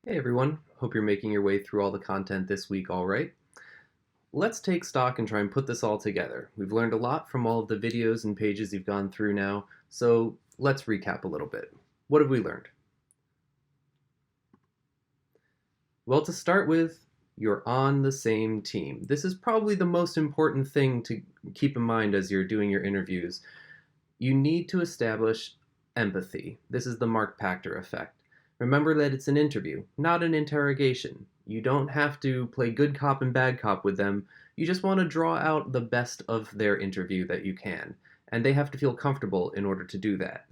Hey everyone, hope you're making your way through all the content this week all right. Let's take stock and try and put this all together. We've learned a lot from all of the videos and pages you've gone through now, so let's recap a little bit. What have we learned? Well, to start with, you're on the same team. This is probably the most important thing to keep in mind as you're doing your interviews. You need to establish empathy. This is the Mark Pachter effect. Remember that it's an interview, not an interrogation. You don't have to play good cop and bad cop with them. You just want to draw out the best of their interview that you can. And they have to feel comfortable in order to do that.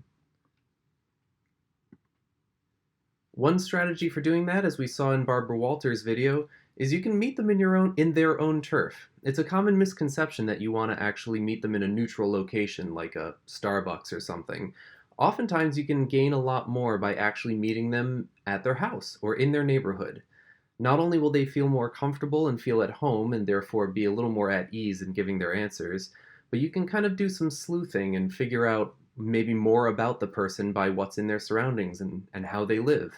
One strategy for doing that, as we saw in Barbara Walters' video, is you can meet them in their own turf. It's a common misconception that you want to actually meet them in a neutral location like a Starbucks or something. Oftentimes you can gain a lot more by actually meeting them at their house or in their neighborhood. Not only will they feel more comfortable and feel at home and therefore be a little more at ease in giving their answers, but you can kind of do some sleuthing and figure out maybe more about the person by what's in their surroundings and how they live.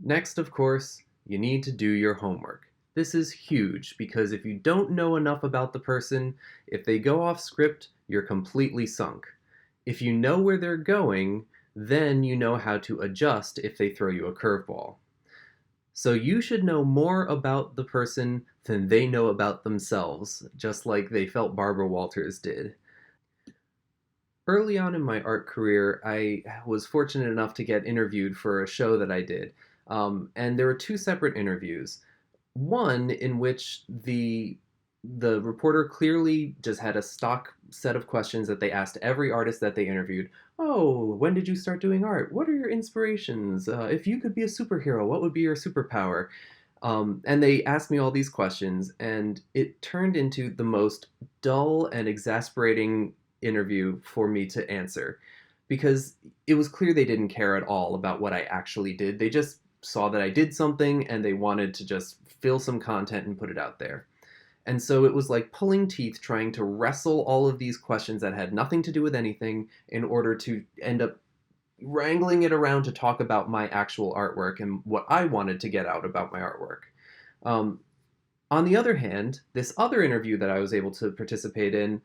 Next, of course, you need to do your homework. This is huge because if you don't know enough about the person, if they go off script, you're completely sunk. If you know where they're going, then you know how to adjust if they throw you a curveball. So you should know more about the person than they know about themselves, just like they felt Barbara Walters did. Early on in my art career, I was fortunate enough to get interviewed for a show that I did. And there were two separate interviews. One in which the reporter clearly just had a stock set of questions that they asked every artist that they interviewed. Oh, when did you start doing art? What are your inspirations? If you could be a superhero, what would be your superpower? And they asked me all these questions, and it turned into the most dull and exasperating interview for me to answer because it was clear they didn't care at all about what I actually did. They just saw that I did something and they wanted to just fill some content and put it out there. And so it was like pulling teeth trying to wrestle all of these questions that had nothing to do with anything in order to end up wrangling it around to talk about my actual artwork and what I wanted to get out about my artwork. Um, on the other hand, this other interview that I was able to participate in,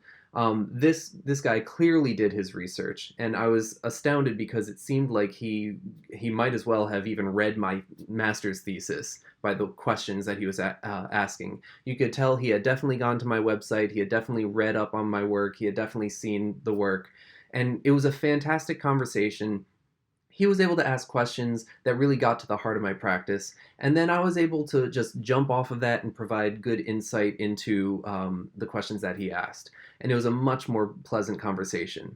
this guy clearly did his research, and I was astounded because it seemed like he might as well have even read my master's thesis by the questions that he was asking. You could tell he had definitely gone to my website, he had definitely read up on my work, he had definitely seen the work, and it was a fantastic conversation. He was able to ask questions that really got to the heart of my practice. And then I was able to just jump off of that and provide good insight into the questions that he asked. And it was a much more pleasant conversation.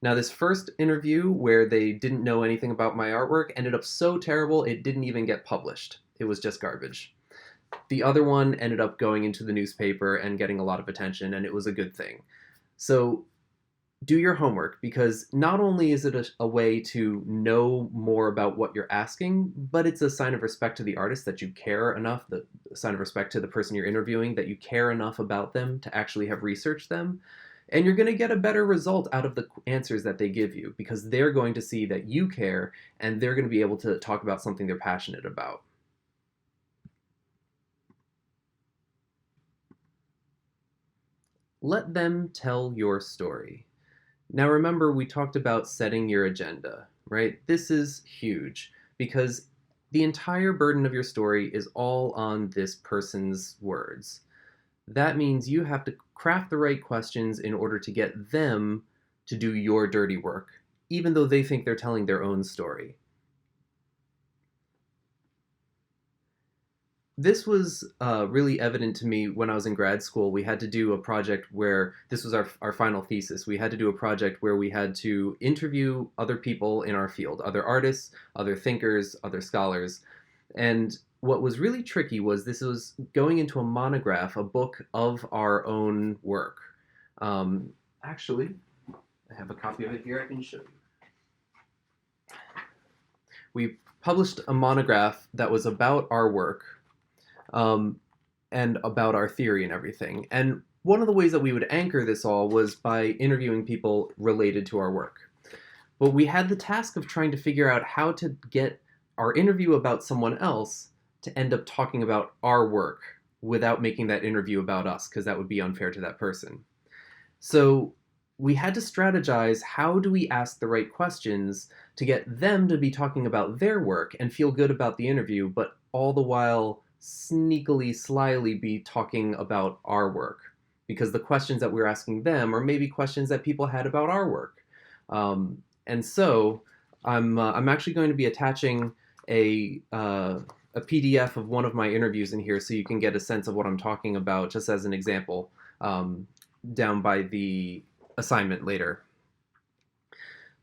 Now, this first interview where they didn't know anything about my artwork ended up so terrible it didn't even get published. It was just garbage. The other one ended up going into the newspaper and getting a lot of attention, and it was a good thing. So do your homework because not only is it a way to know more about what you're asking, but it's a sign of respect to the artist that you care enough, the sign of respect to the person you're interviewing, that you care enough about them to actually have researched them. And you're going to get a better result out of the answers that they give you because they're going to see that you care and they're going to be able to talk about something they're passionate about. Let them tell your story. Now remember, we talked about setting your agenda, right? This is huge because the entire burden of your story is all on this person's words. That means you have to craft the right questions in order to get them to do your dirty work, even though they think they're telling their own story. This was really evident to me when I was in grad school. We had to do a project where this was our final thesis. We had to do a project where we had to interview other people in our field, other artists, other thinkers, other scholars. And what was really tricky was this was going into a monograph, a book of our own work. Actually, I have a copy of it here I can show you. We published a monograph that was about our work um, and about our theory and everything. And one of the ways that we would anchor this all was by interviewing people related to our work. But we had the task of trying to figure out how to get our interview about someone else to end up talking about our work without making that interview about us, because that would be unfair to that person. So we had to strategize, how do we ask the right questions to get them to be talking about their work and feel good about the interview, but all the while sneakily, slyly be talking about our work, because the questions that we're asking them are maybe questions that people had about our work. And so I'm actually going to be attaching a PDF of one of my interviews in here so you can get a sense of what I'm talking about, just as an example, down by the assignment later.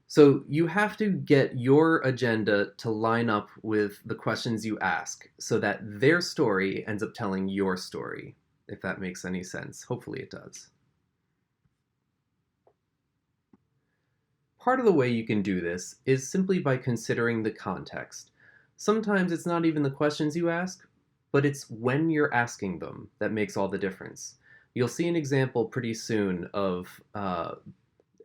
So you have to get your agenda to line up with the questions you ask so that their story ends up telling your story, if that makes any sense. Hopefully it does. Part of the way you can do this is simply by considering the context. Sometimes it's not even the questions you ask, but it's when you're asking them that makes all the difference. You'll see an example pretty soon of an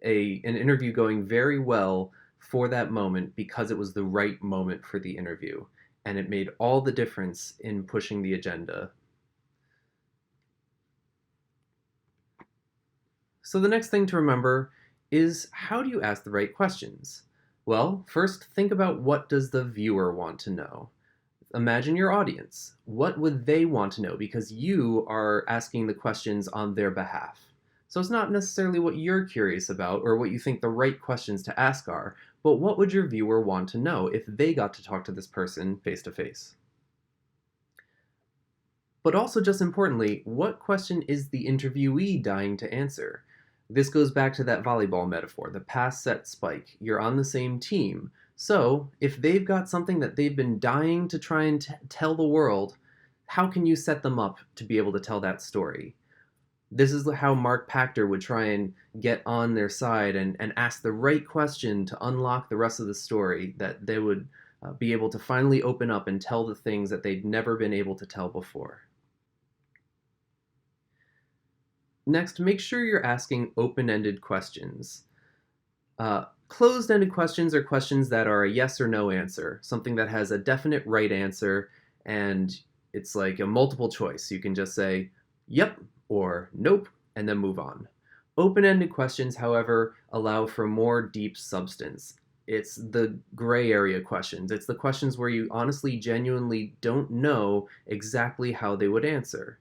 interview going very well for that moment because it was the right moment for the interview, and it made all the difference in pushing the agenda. So the next thing to remember is, how do you ask the right questions? Well, first think about, what does the viewer want to know? Imagine your audience. What would they want to know? Because you are asking the questions on their behalf. So it's not necessarily what you're curious about or what you think the right questions to ask are, but what would your viewer want to know if they got to talk to this person face to face? But also, just importantly, what question is the interviewee dying to answer? This goes back to that volleyball metaphor, the pass, set, spike. You're on the same team. So if they've got something that they've been dying to try and tell the world, how can you set them up to be able to tell that story? This is how Mark Pachter would try and get on their side and ask the right question to unlock the rest of the story, that they would be able to finally open up and tell the things that they'd never been able to tell before. Next, make sure you're asking open-ended questions. Closed-ended questions are questions that are a yes or no answer, something that has a definite right answer, and it's like a multiple choice. You can just say, yep, or nope, and then move on. Open-ended questions, however, allow for more deep substance. It's the gray area questions. It's the questions where you honestly, genuinely don't know exactly how they would answer.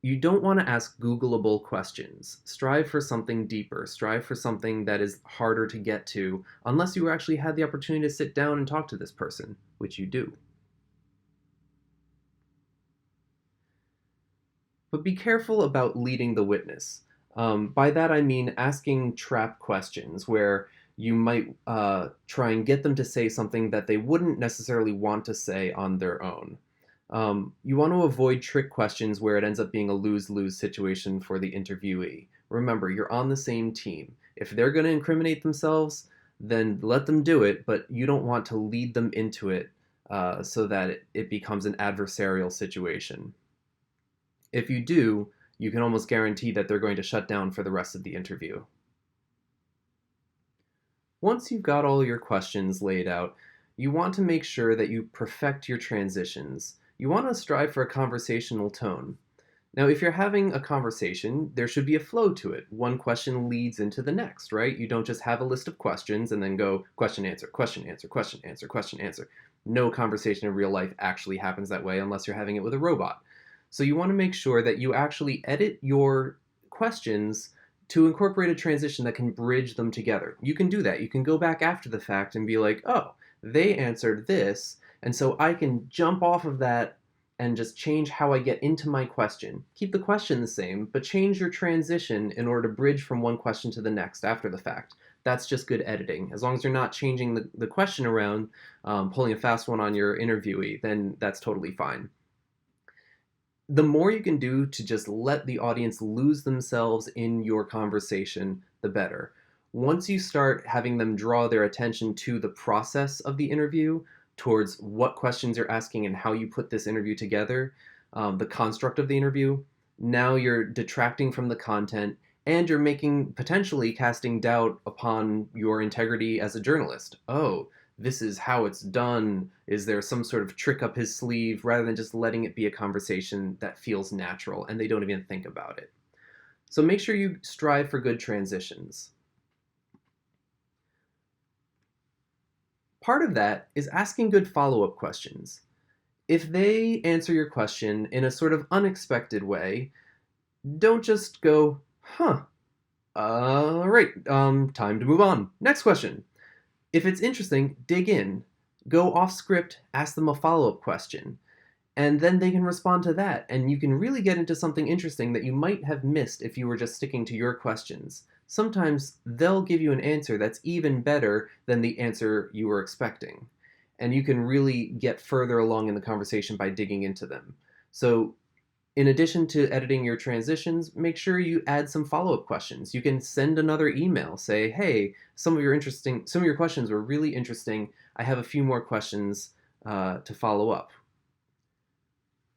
You don't want to ask Googleable questions. Strive for something deeper. Strive for something that is harder to get to, unless you actually had the opportunity to sit down and talk to this person, which you do. But be careful about leading the witness. By that I mean asking trap questions where you might try and get them to say something that they wouldn't necessarily want to say on their own. You want to avoid trick questions where it ends up being a lose-lose situation for the interviewee. Remember, you're on the same team. If they're going to incriminate themselves, then let them do it, but you don't want to lead them into it so that it becomes an adversarial situation. If you do, you can almost guarantee that they're going to shut down for the rest of the interview. Once you've got all your questions laid out, you want to make sure that you perfect your transitions. You want to strive for a conversational tone. Now, if you're having a conversation, there should be a flow to it. One question leads into the next, right? You don't just have a list of questions and then go question, answer, question, answer, question, answer, question, answer. No conversation in real life actually happens that way unless you're having it with a robot. So you want to make sure that you actually edit your questions to incorporate a transition that can bridge them together. You can do that. You can go back after the fact and be like, oh, they answered this, and so I can jump off of that and just change how I get into my question. Keep the question the same, but change your transition in order to bridge from one question to the next after the fact. That's just good editing. As long as you're not changing the question around, pulling a fast one on your interviewee, then that's totally fine. The more you can do to just let the audience lose themselves in your conversation, the better. Once you start having them draw their attention to the process of the interview, towards what questions you're asking and how you put this interview together, the construct of the interview, now you're detracting from the content And you're potentially casting doubt upon your integrity as a journalist. Oh, this is how it's done. Is there some sort of trick up his sleeve, rather than just letting it be a conversation that feels natural and they don't even think about it? So make sure you strive for good transitions. Part of that is asking good follow-up questions. If they answer your question in a sort of unexpected way, don't just go, huh, all right, time to move on. Next question. If it's interesting, dig in. Go off script, ask them a follow-up question, and then they can respond to that, and you can really get into something interesting that you might have missed if you were just sticking to your questions. Sometimes they'll give you an answer that's even better than the answer you were expecting, and you can really get further along in the conversation by digging into them. So in addition to editing your transitions, make sure you add some follow-up questions. You can send another email, say, hey, some of your questions were really interesting. I have a few more questions to follow up.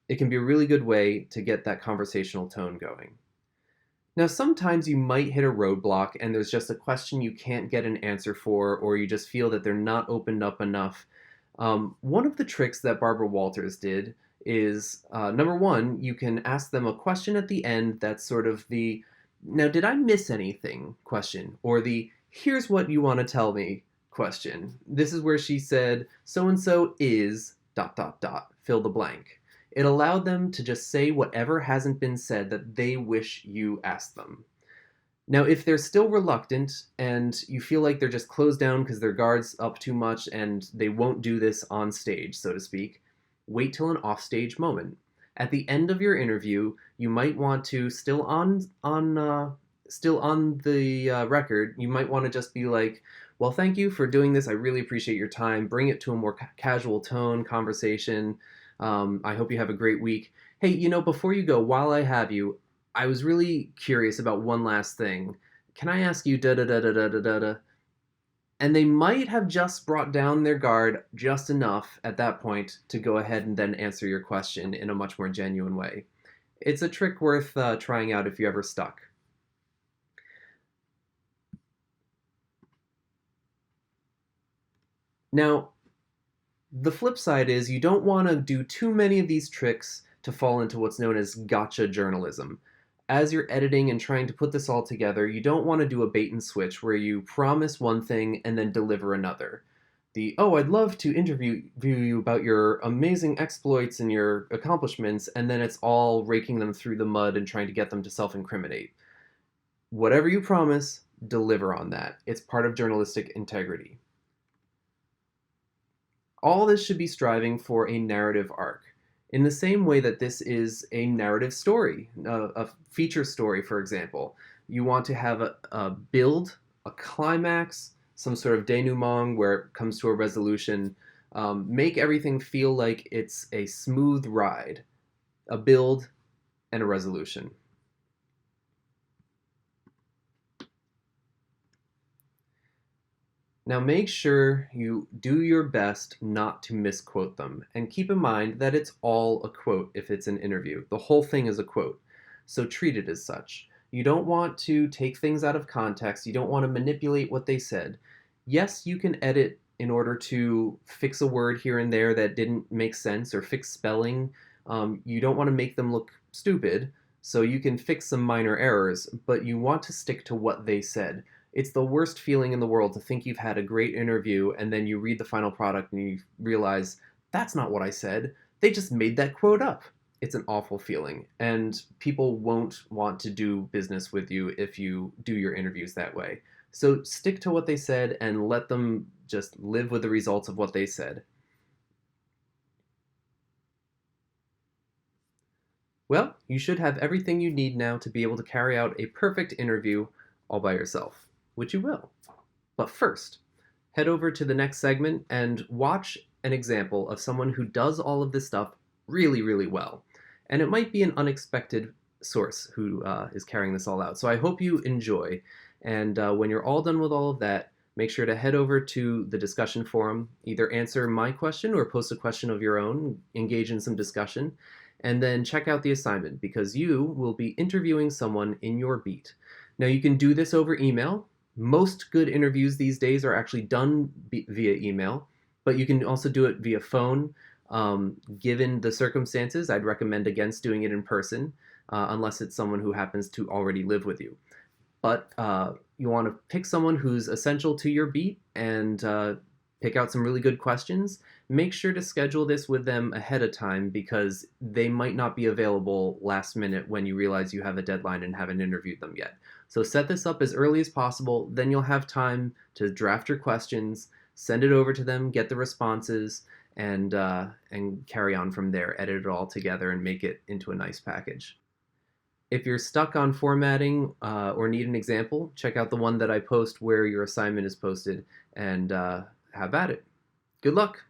It can be a really good way to get that conversational tone going. Now, sometimes you might hit a roadblock and there's just a question you can't get an answer for, or you just feel that they're not opened up enough. One of the tricks that Barbara Walters did is, number one, you can ask them a question at the end that's sort of the, now did I miss anything question, or the, here's what you want to tell me question. This is where she said, so and so is ... fill the blank. It allowed them to just say whatever hasn't been said that they wish you asked them. Now, if they're still reluctant and you feel like they're just closed down because their guard's up too much and they won't do this on stage, so to speak, wait till an offstage moment. At the end of your interview, you might want to, still on the record, you might want to just be like, well, thank you for doing this. I really appreciate your time. Bring it to a more casual tone, conversation. I hope you have a great week. Hey, before you go, while I have you, I was really curious about one last thing. Can I ask you da da da da da da da da? And they might have just brought down their guard just enough at that point to go ahead and then answer your question in a much more genuine way. It's a trick worth trying out if you're ever stuck. Now, the flip side is you don't want to do too many of these tricks to fall into what's known as gotcha journalism. As you're editing and trying to put this all together, you don't want to do a bait and switch where you promise one thing and then deliver another. I'd love to interview you about your amazing exploits and your accomplishments, and then it's all raking them through the mud and trying to get them to self-incriminate. Whatever you promise, deliver on that. It's part of journalistic integrity. All this should be striving for a narrative arc. In the same way that this is a narrative story, a feature story, for example. You want to have a build, a climax, some sort of denouement where it comes to a resolution. Make everything feel like it's a smooth ride, a build and a resolution. Now make sure you do your best not to misquote them, and keep in mind that it's all a quote if it's an interview. The whole thing is a quote, so treat it as such. You don't want to take things out of context. You don't want to manipulate what they said. Yes, you can edit in order to fix a word here and there that didn't make sense, or fix spelling. You don't want to make them look stupid, so you can fix some minor errors, but you want to stick to what they said. It's the worst feeling in the world to think you've had a great interview and then you read the final product and you realize, that's not what I said. They just made that quote up. It's an awful feeling, and people won't want to do business with you if you do your interviews that way. So stick to what they said and let them just live with the results of what they said. Well, you should have everything you need now to be able to carry out a perfect interview all by yourself, which you will. But first, head over to the next segment and watch an example of someone who does all of this stuff really, really well. And it might be an unexpected source who is carrying this all out. So I hope you enjoy. And when you're all done with all of that, make sure to head over to the discussion forum, either answer my question or post a question of your own, engage in some discussion, and then check out the assignment, because you will be interviewing someone in your beat. Now, you can do this over email. Most good interviews these days are actually done via email, but you can also do it via phone. Given the circumstances, I'd recommend against doing it in person, unless it's someone who happens to already live with you. But you want to pick someone who's essential to your beat and pick out some really good questions. Make sure to schedule this with them ahead of time because they might not be available last minute when you realize you have a deadline and haven't interviewed them yet. So set this up as early as possible, then you'll have time to draft your questions, send it over to them, get the responses, and carry on from there. Edit it all together and make it into a nice package. If you're stuck on formatting or need an example, check out the one that I post where your assignment is posted and have at it. Good luck!